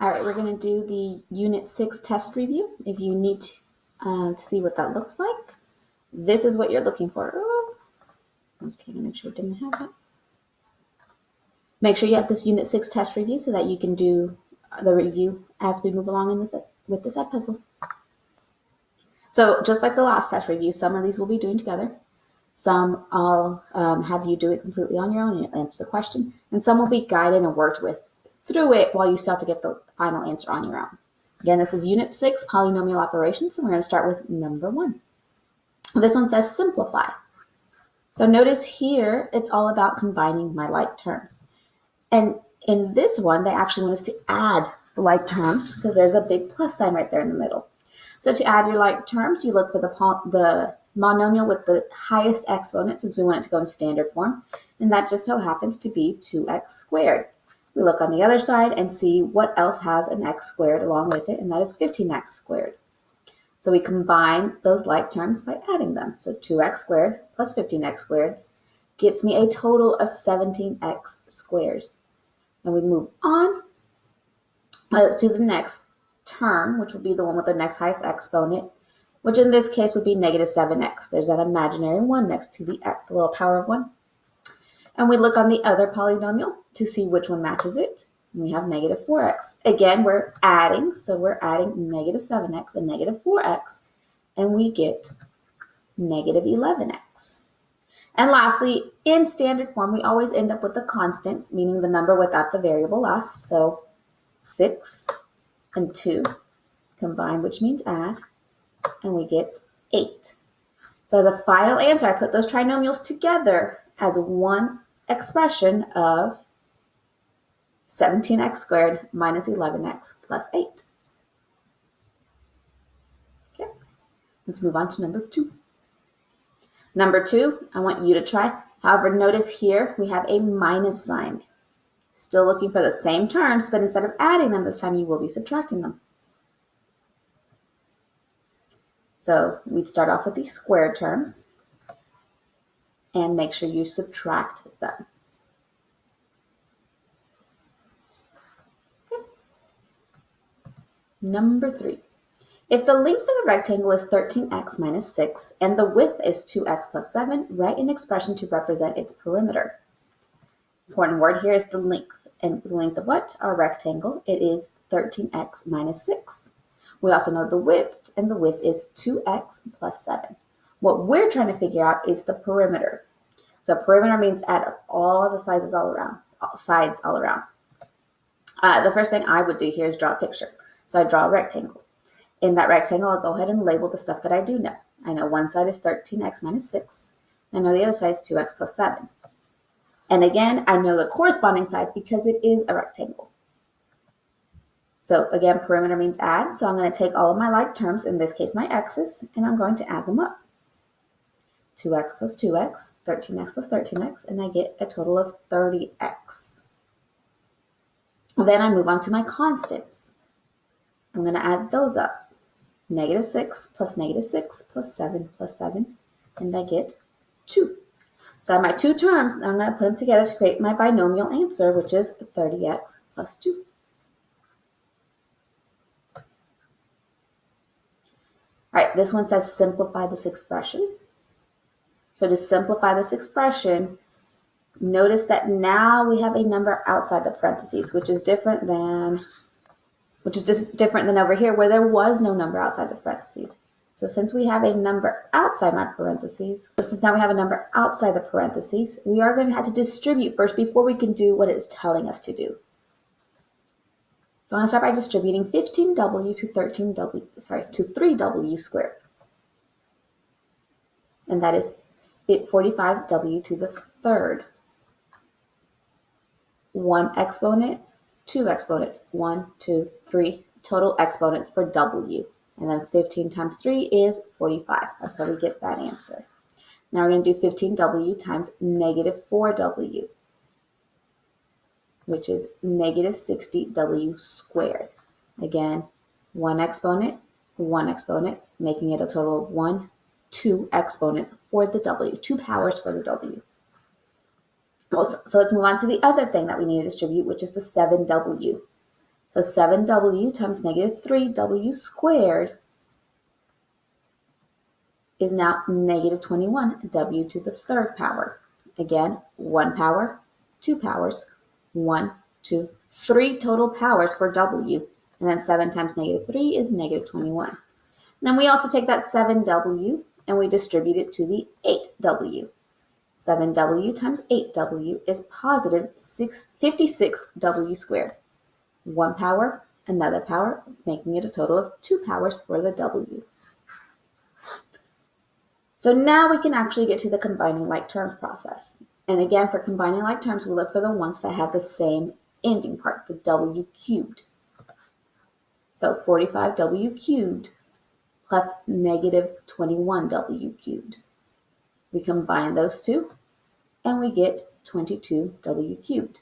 All right, we're going to do the Unit 6 test review. If you need to see what that looks like, this is what you're looking for. Oh, I was trying to make sure it didn't have that. Make sure you have this Unit 6 test review so that you can do the review as we move along with this puzzle. So just like the last test review, some of these we'll be doing together. Some I'll have you do it completely on your own and answer the question. And some will be guided and worked with through it while you start to get the final answer on your own. Again, this is Unit 6, Polynomial Operations, and we're going to start with number 1. This one says simplify. So notice here, it's all about combining my like terms. And in this one, they actually want us to add the like terms because there's a big plus sign right there in the middle. So to add your like terms, you look for the monomial with the highest exponent, since we want it to go in standard form, and that just so happens to be 2x squared. We look on the other side and see what else has an x squared along with it, and that is 15x squared. So we combine those like terms by adding them. So 2x squared plus 15x squared gets me a total of 17x squares. Then we move on to the next term, which will be the one with the next highest exponent, which in this case would be negative 7x. There's that imaginary 1 next to the x, the little power of 1. And we look on the other polynomial to see which one matches it. And we have negative 4x. Again, we're adding, so we're adding negative 7x and negative 4x, and we get negative 11x. And lastly, in standard form, we always end up with the constants, meaning the number without the variable last. So 6 and 2 combine, which means add, and we get 8. So as a final answer, I put those trinomials together as one expression of 17x squared minus 11x plus 8. Okay, let's move on to number 2. Number 2, I want you to try. However, notice here we have a minus sign. Still looking for the same terms, but instead of adding them this time, you will be subtracting them. So we'd start off with the squared terms and make sure you subtract them. Okay. Number 3. If the length of a rectangle is 13x minus 6 and the width is 2x plus 7, write an expression to represent its perimeter. Important word here is the length. And the length of what? Our rectangle. It is 13x minus 6. We also know the width, and the width is 2x plus 7. What we're trying to figure out is the perimeter. So perimeter means add all the sides all around. The first thing I would do here is draw a picture. So I draw a rectangle. In that rectangle, I'll go ahead and label the stuff that I do know. I know one side is 13x minus 6. I know the other side is 2x plus 7. And again, I know the corresponding sides because it is a rectangle. So again, perimeter means add. So I'm going to take all of my like terms, in this case my x's, and I'm going to add them up. 2x plus 2x, 13x plus 13x, and I get a total of 30x. Then I move on to my constants. I'm going to add those up. Negative 6 plus negative 6 plus 7 plus 7, and I get 2. So I have my two terms, and I'm going to put them together to create my binomial answer, which is 30x plus 2. All right, this one says simplify this expression. So to simplify this expression, notice that now we have a number outside the parentheses, which is different than over here where there was no number outside the parentheses. So since we have a number outside my parentheses, since now we have a number outside the parentheses, we are going to have to distribute first before we can do what it's telling us to do. So I'm going to start by distributing 15w to 3w squared. And that is 45w to the third. 1 exponent, 2 exponents, 1, 2, 3, total exponents for w. And then 15 times 3 is 45. That's how we get that answer. Now we're going to do 15w times negative 4w, which is negative 60w squared. Again, 1 exponent, making it a total of 2 exponents for the w, 2 powers for the w. So let's move on to the other thing that we need to distribute, which is the 7w. So 7w times negative 3w squared is now negative 21w to the third power. Again, 1 power, 2 powers, 1, 2, 3 total powers for w. And then 7 times negative 3 is negative 21. Then we also take that 7w and we distribute it to the 8w. 7w times 8w is positive 56w squared. 1 power, another power, making it a total of 2 powers for the w. So now we can actually get to the combining like terms process. And again, for combining like terms, we look for the ones that have the same ending part, the w cubed. So 45w cubed plus negative 21w cubed. We combine those two, and we get 22w cubed.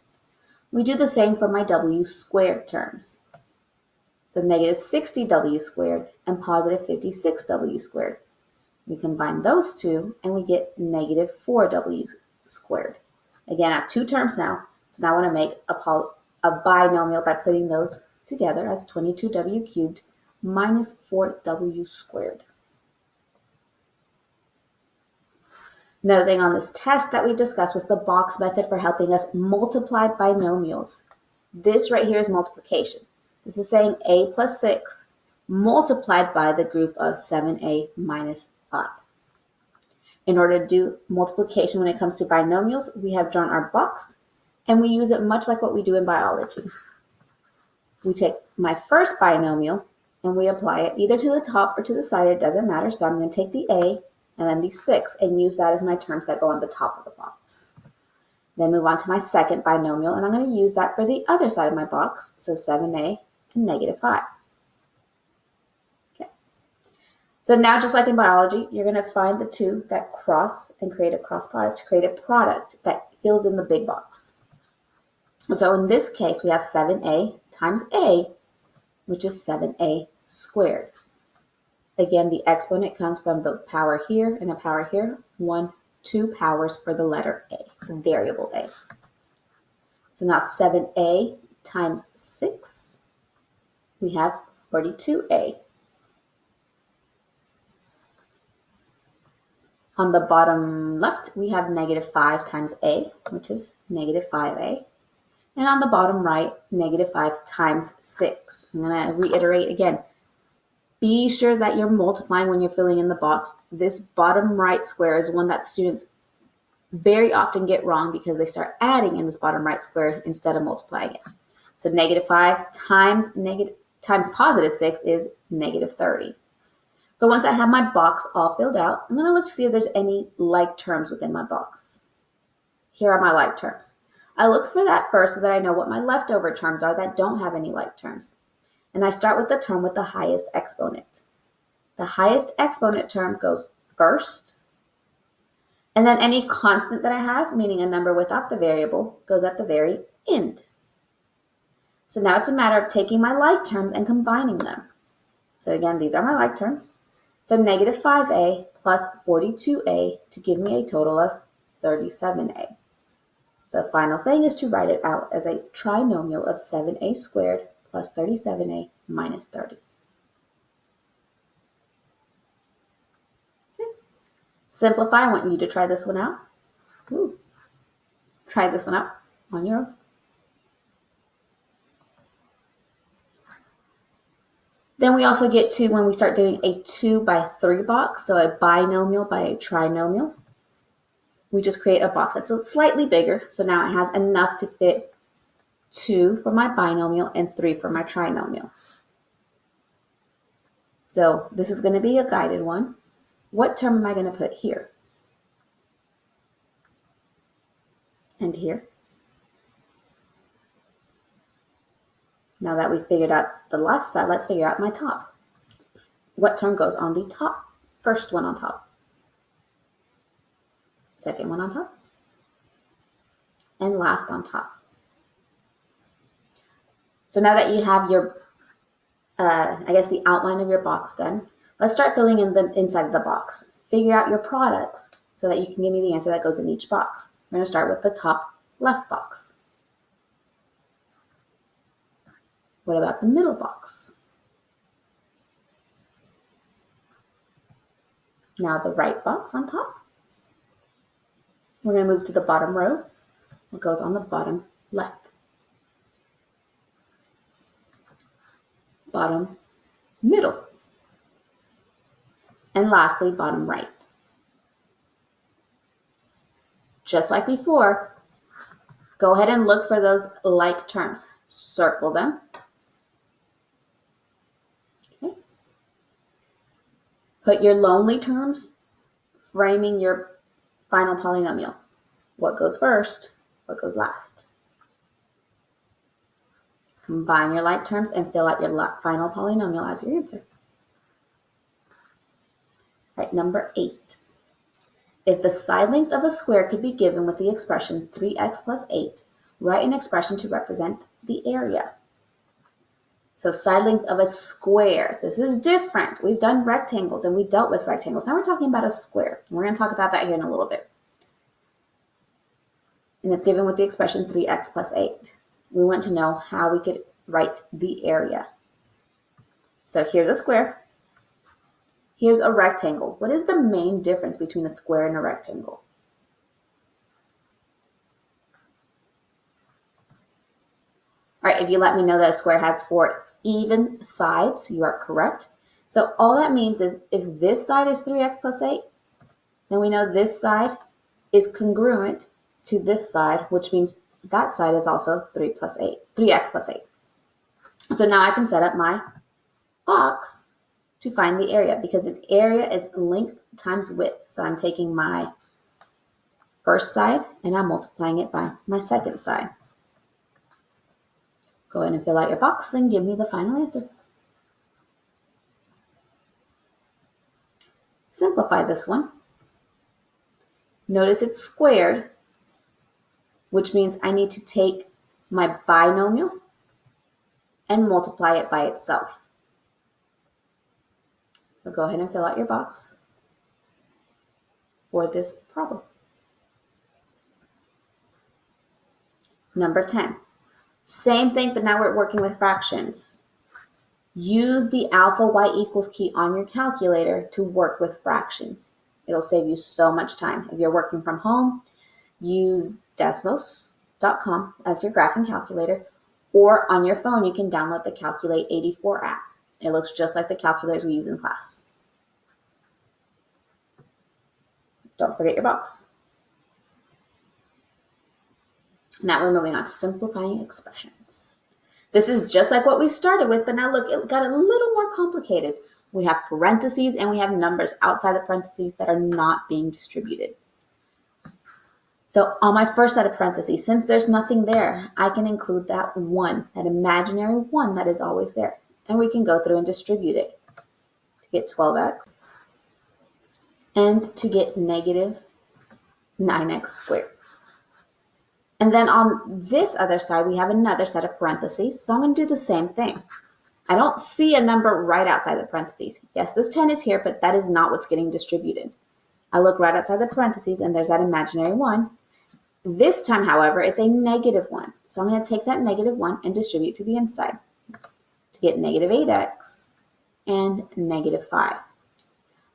We do the same for my w squared terms. So negative 60w squared and positive 56w squared. We combine those two, and we get negative 4w squared. Again, I have two terms now, so now I want to make a binomial by putting those together as 22w cubed minus 4w squared. Another thing on this test that we discussed was the box method for helping us multiply binomials. This right here is multiplication. This is saying a plus 6 multiplied by the group of 7a minus 5. In order to do multiplication when it comes to binomials, we have drawn our box, and we use it much like what we do in biology. We take my first binomial, and we apply it either to the top or to the side, it doesn't matter. So I'm going to take the a and then the 6 and use that as my terms that go on the top of the box. Then move on to my second binomial, and I'm going to use that for the other side of my box, so 7a and negative 5. Okay. So now, just like in biology, you're going to find the two that cross and create a cross product to create a product that fills in the big box. So in this case, we have 7a times a, which is 7a squared. Again, the exponent comes from the power here and a power here. 1, 2 powers for the letter a, the variable a. So now 7a times 6, we have 42a. On the bottom left, we have negative 5 times a, which is negative 5a. And on the bottom right, negative 5 times 6. I'm going to reiterate again. Be sure that you're multiplying when you're filling in the box. This bottom right square is one that students very often get wrong because they start adding in this bottom right square instead of multiplying it. So negative 5 times positive 6 is negative 30. So once I have my box all filled out, I'm going to look to see if there's any like terms within my box. Here are my like terms. I look for that first so that I know what my leftover terms are that don't have any like terms. And I start with the term with the highest exponent. The highest exponent term goes first. And then any constant that I have, meaning a number without the variable, goes at the very end. So now it's a matter of taking my like terms and combining them. So again, these are my like terms. So negative 5a plus 42a to give me a total of 37a. So the final thing is to write it out as a trinomial of 7a squared plus 37a minus 30. Okay. Simplify. I want you to try this one out. Try this one out on your own. Then we also get to when we start doing a 2 by 3 box, so a binomial by a trinomial. We just create a box that's slightly bigger, so now it has enough to fit 2 for my binomial and 3 for my trinomial. So this is going to be a guided one. What term am I going to put here? And here. Now that we've figured out the left side, let's figure out my top. What term goes on the top? First one on top. Second one on top. And last on top. So now that you have your, the outline of your box done, let's start filling in the inside of the box. Figure out your products so that you can give me the answer that goes in each box. We're going to start with the top left box. What about the middle box? Now the right box on top. We're going to move to the bottom row. What goes on the bottom left? Bottom middle. And lastly, bottom right. Just like before, go ahead and look for those like terms. Circle them. Okay. Put your lonely terms framing your final polynomial. What goes first? What goes last? Combine your like terms and fill out your final polynomial as your answer. All right, number 8. If the side length of a square could be given with the expression 3x plus 8, write an expression to represent the area. So side length of a square. This is different. We've done rectangles and we dealt with rectangles. Now we're talking about a square. We're going to talk about that here in a little bit. And it's given with the expression 3x plus 8. We want to know how we could write the area. So here's a square. Here's a rectangle. What is the main difference between a square and a rectangle? All right, if you let me know that a square has 4 even sides, you are correct. So all that means is if this side is 3x plus 8, then we know this side is congruent to this side, which means that side is also 3x plus 8. So now I can set up my box to find the area, because an area is length times width. So I'm taking my first side and I'm multiplying it by my second side. Go ahead and fill out your box and give me the final answer. Simplify this one. Notice it's squared, which means I need to take my binomial and multiply it by itself. So go ahead and fill out your box for this problem. Number 10. Same thing, but now we're working with fractions. Use the alpha y equals key on your calculator to work with fractions. It'll save you so much time. If you're working from home, use Desmos.com as your graphing calculator, or on your phone, you can download the Calculate 84 app. It looks just like the calculators we use in class. Don't forget your box. Now we're moving on to simplifying expressions. This is just like what we started with, but now look, it got a little more complicated. We have parentheses and we have numbers outside the parentheses that are not being distributed. So on my first set of parentheses, since there's nothing there, I can include that 1, that imaginary 1 that is always there. And we can go through and distribute it to get 12x and to get negative 9x squared. And then on this other side, we have another set of parentheses. So I'm going to do the same thing. I don't see a number right outside the parentheses. Yes, this 10 is here, but that is not what's getting distributed. I look right outside the parentheses and there's that imaginary 1. This time, however, it's a negative 1. So I'm going to take that negative 1 and distribute to the inside to get negative 8x and negative 5.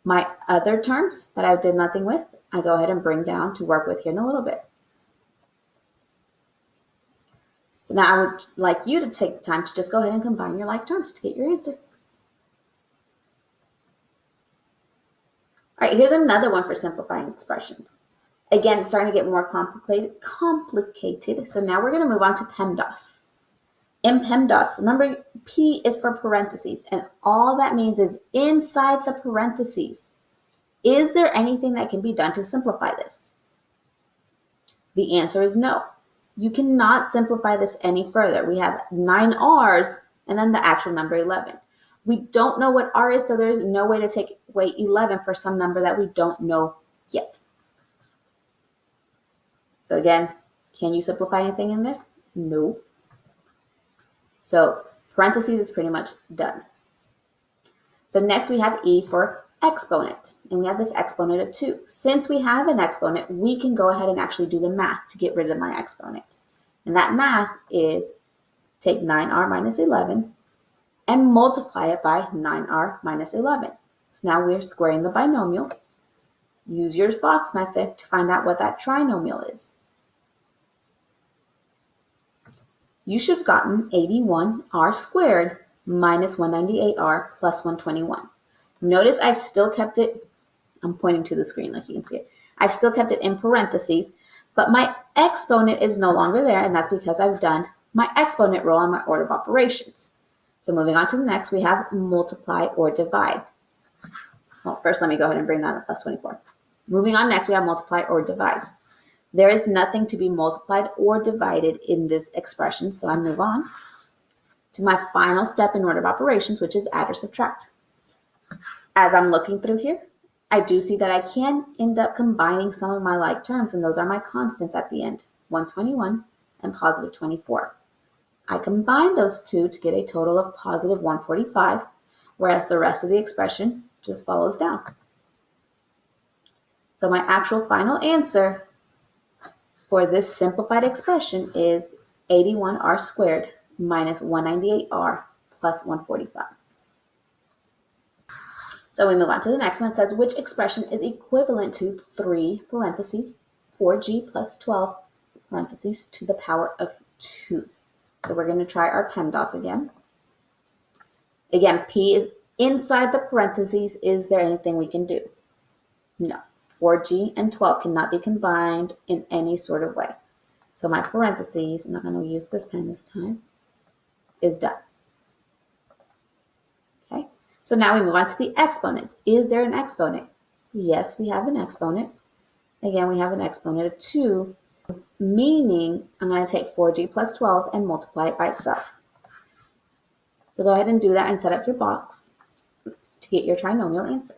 My other terms that I did nothing with, I go ahead and bring down to work with here in a little bit. So now I would like you to take the time to just go ahead and combine your like terms to get your answer. All right, here's another one for simplifying expressions. Again, it's starting to get more complicated. So now we're going to move on to PEMDAS. In PEMDAS, remember P is for parentheses, and all that means is inside the parentheses. Is there anything that can be done to simplify this? The answer is no. You cannot simplify this any further. We have 9 R's and then the actual number 11. We don't know what R is, so there is no way to take away 11 for some number that we don't know yet. So again, can you simplify anything in there? No. So parentheses is pretty much done. So next we have E for exponent, and we have this exponent of 2. Since we have an exponent, we can go ahead and actually do the math to get rid of my exponent. And that math is take 9r minus 11 and multiply it by 9r minus 11. So now we're squaring the binomial. Use your box method to find out what that trinomial is. You should have gotten 81r squared minus 198r plus 121. Notice I've still kept it, I'm pointing to the screen like you can see it. I've still kept it in parentheses, but my exponent is no longer there, and that's because I've done my exponent rule on my order of operations. So moving on to the next, we have multiply or divide. Well, first let me go ahead and bring that up, plus 24. Moving on next, we have multiply or divide. There is nothing to be multiplied or divided in this expression, so I move on to my final step in order of operations, which is add or subtract. As I'm looking through here, I do see that I can end up combining some of my like terms, and those are my constants at the end, 121 and positive 24. I combine those two to get a total of positive 145, whereas the rest of the expression just follows down. So my actual final answer for this simplified expression is 81r squared minus 198r plus 145. So we move on to the next one. It says, which expression is equivalent to 3 parentheses 4g plus 12 parentheses to the power of 2. So we're going to try our PEMDAS again. Again, p is inside the parentheses. Is there anything we can do? No. 4g and 12 cannot be combined in any sort of way. So my parentheses, I'm not going to use this pen this time, is done. Okay, so now we move on to the exponents. Is there an exponent? Yes, we have an exponent. Again, we have an exponent of 2, meaning I'm going to take 4g plus 12 and multiply it by itself. So go ahead and do that and set up your box to get your trinomial answer.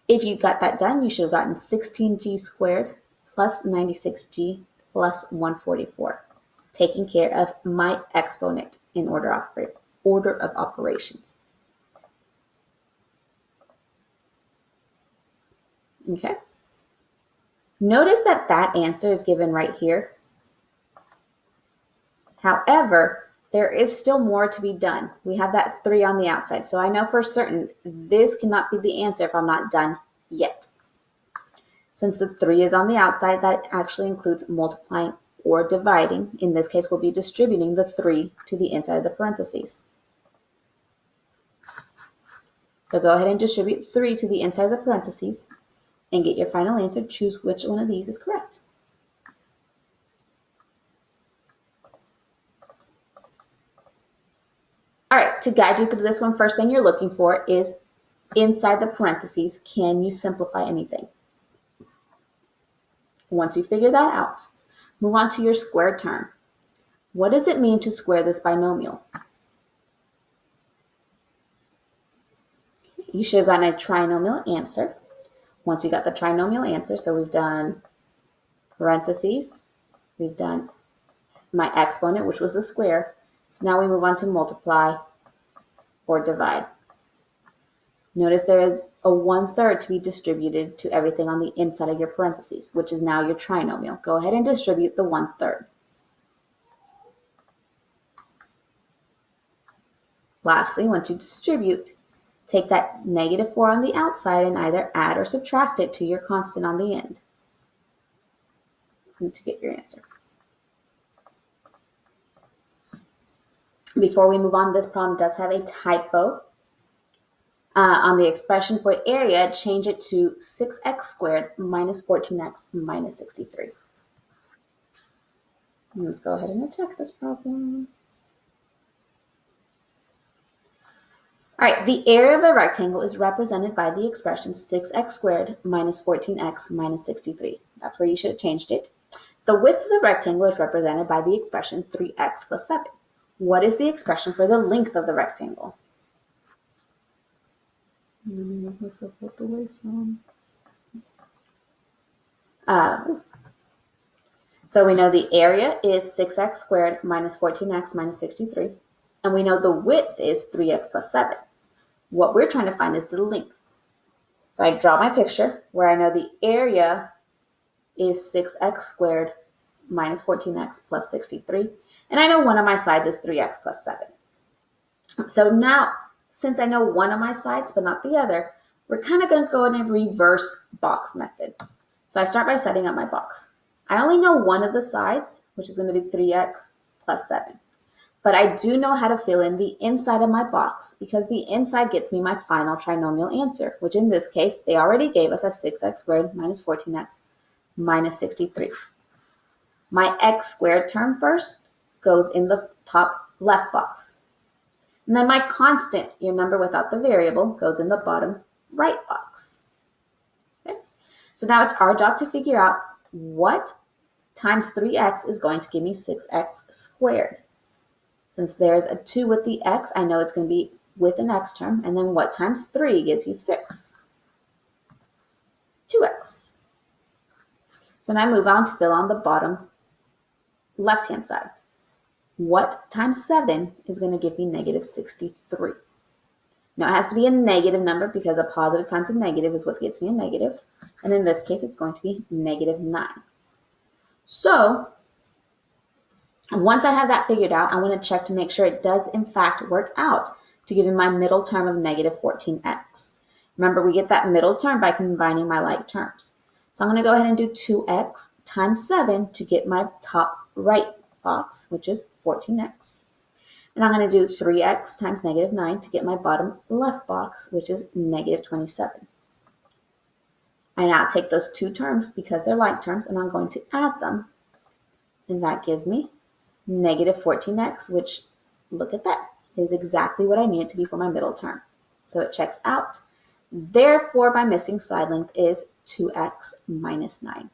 If you got that done, you should have gotten 16g squared plus 96g plus 144, taking care of my exponent in order of operations. Okay. Notice that that answer is given right here. However, there is still more to be done. We have that 3 on the outside. So I know for certain this cannot be the answer if I'm not done yet. Since the 3 is on the outside, that actually includes multiplying or dividing. In this case, we'll be distributing the 3 to the inside of the parentheses. So go ahead and distribute 3 to the inside of the parentheses and get your final answer. Choose which one of these is correct. All right, to guide you through this one, first thing you're looking for is inside the parentheses, can you simplify anything? Once you figure that out, move on to your squared term. What does it mean to square this binomial? You should have gotten a trinomial answer. Once you got the trinomial answer, so we've done parentheses, we've done my exponent, which was the square. So now we move on to multiply or divide. Notice there is a 1/3 to be distributed to everything on the inside of your parentheses, which is now your trinomial. Go ahead and distribute the 1/3. Lastly, once you distribute, take that -4 on the outside and either add or subtract it to your constant on the end to get your answer. Before we move on, this problem does have a typo. On the expression for area, change it to 6x squared minus 14x minus 63. Let's go ahead and attack this problem. All right, the area of a rectangle is represented by the expression 6x squared minus 14x minus 63. That's where you should have changed it. The width of the rectangle is represented by the expression 3x plus 7. What is the expression for the length of the rectangle? So we know the area is 6x squared minus 14x minus 63. And we know the width is 3x plus 7. What we're trying to find is the length. So I draw my picture where I know the area is 6x squared minus 14x plus 63. And I know one of my sides is 3x plus 7. So now, since I know one of my sides but not the other, we're kind of going to go in a reverse box method. So I start by setting up my box. I only know one of the sides, which is going to be 3x plus 7. But I do know how to fill in the inside of my box because the inside gets me my final trinomial answer, which in this case, they already gave us as 6x squared minus 14x minus 63. My x squared term first goes in the top left box. And then my constant, your number without the variable, goes in the bottom right box. Okay? So now it's our job to figure out what times 3x is going to give me 6x squared. Since there's a 2 with the x, I know it's going to be with an x term. And then what times 3 gives you 6? 2x. So now I move on to fill on the bottom left-hand side. What times 7 is going to give me negative 63? Now, it has to be a negative number because a positive times a negative is what gets me a negative. And in this case, it's going to be negative 9. So, once I have that figured out, I want to check to make sure it does, in fact, work out to give me my middle term of negative 14x. Remember, we get that middle term by combining my like terms. So I'm going to go ahead and do 2x times 7 to get my top right box, which is 14x. And I'm going to do 3x times negative 9 to get my bottom left box, which is negative 27. I now take those two terms because they're like terms, and I'm going to add them. And that gives me negative 14x, which, look at that, is exactly what I need it to be for my middle term. So it checks out. Therefore, my missing side length is 2x minus 9.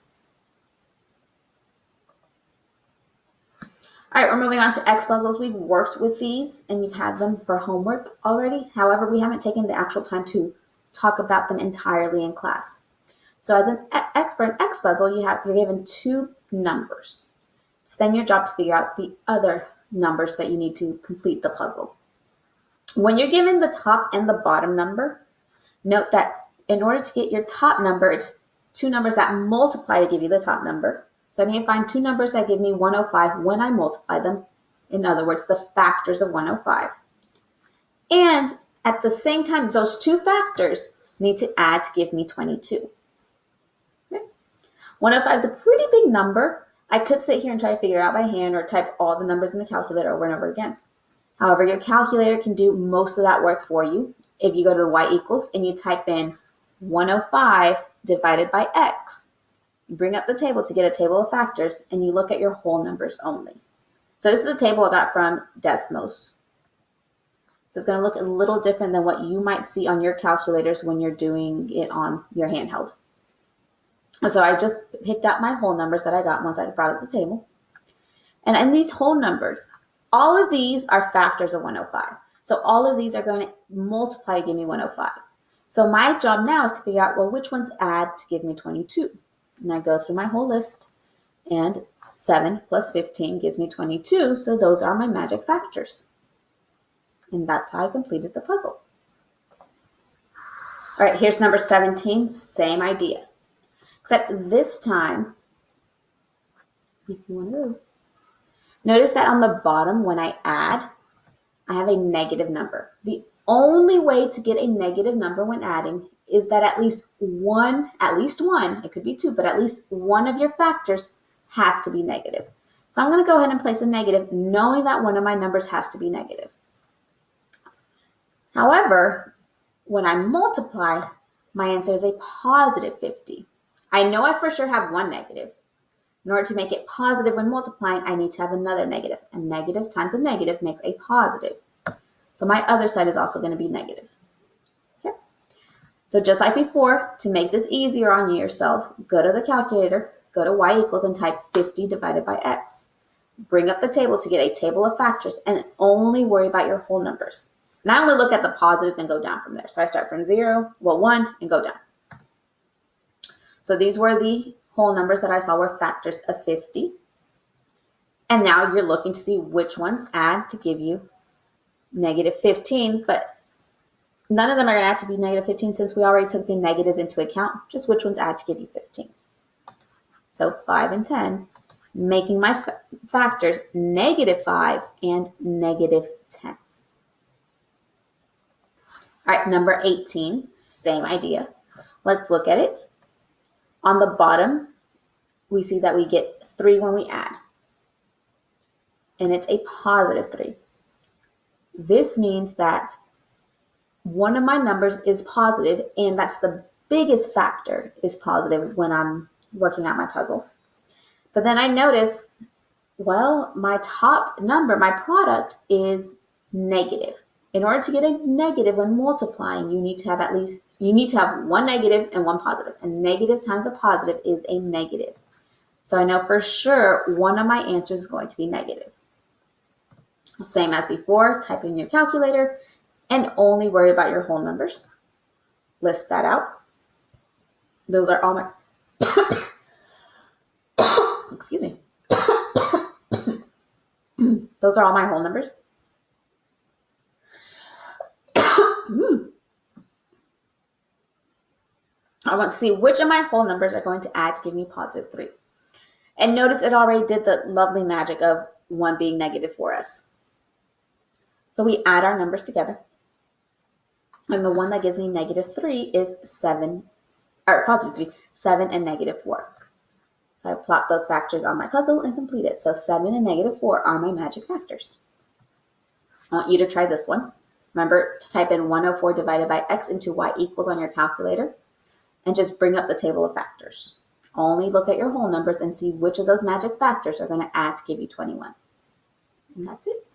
All right, we're moving on to X puzzles. We've worked with these and you've had them for homework already. However, we haven't taken the actual time to talk about them entirely in class. So for an X puzzle, you're given two numbers. So then your job to figure out the other numbers that you need to complete the puzzle. When you're given the top and the bottom number, note that in order to get your top number, it's two numbers that multiply to give you the top number. So I need to find two numbers that give me 105 when I multiply them. In other words, the factors of 105. And at the same time, those two factors need to add to give me 22. Okay? 105 is a pretty big number. I could sit here and try to figure it out by hand or type all the numbers in the calculator over and over again. However, your calculator can do most of that work for you. If you go to the y equals and you type in 105 divided by x, you bring up the table to get a table of factors and you look at your whole numbers only. So this is a table I got from Desmos. So it's going to look a little different than what you might see on your calculators when you're doing it on your handheld. So I just picked out my whole numbers that I got once I brought up the table. And in these whole numbers, all of these are factors of 105. So all of these are going to multiply to give me 105. So my job now is to figure out, well, which ones add to give me 22? And I go through my whole list, and 7 plus 15 gives me 22. So those are my magic factors. And that's how I completed the puzzle. All right, here's number 17, same idea. Except this time, if you want to, notice that on the bottom, when I add, I have a negative number. The only way to get a negative number when adding is that at least one, it could be two, but at least one of your factors has to be negative. So I'm going to go ahead and place a negative, knowing that one of my numbers has to be negative. However, when I multiply, my answer is a positive 50. I know I for sure have one negative. In order to make it positive when multiplying, I need to have another negative. A negative times a negative makes a positive. So my other side is also going to be negative. Okay. So just like before, to make this easier on yourself, go to the calculator, go to y equals and type 50 divided by x. Bring up the table to get a table of factors and only worry about your whole numbers. And I only look at the positives and go down from there. So I start from 1, and go down. So these were the whole numbers that I saw were factors of 50. And now you're looking to see which ones add to give you negative 15, but none of them are going to add to be negative 15 since we already took the negatives into account, just which ones add to give you 15. So 5 and 10 making my factors -5 and -10. All right, number 18, same idea. Let's look at it. On the bottom, we see that we get 3 when we add, and it's a +3. This means that one of my numbers is positive, and that's the biggest factor is positive when I'm working out my puzzle. But then I notice, well, my top number, my product, is negative. In order to get a negative when multiplying, you need to have one negative and one positive. And negative times a positive is a negative. So I know for sure one of my answers is going to be negative. Same as before, type in your calculator and only worry about your whole numbers. List that out. Those are all my, excuse me. Those are all my whole numbers. I want to see which of my whole numbers are going to add to give me +3. And notice it already did the lovely magic of one being negative for us. So we add our numbers together. And the one that gives me -3 is 7, or +3, 7 and -4. So I plot those factors on my puzzle and complete it. So 7 and -4 are my magic factors. I want you to try this one. Remember to type in 104 divided by x into y equals on your calculator. And just bring up the table of factors. Only look at your whole numbers and see which of those magic factors are going to add to give you 21. And that's it.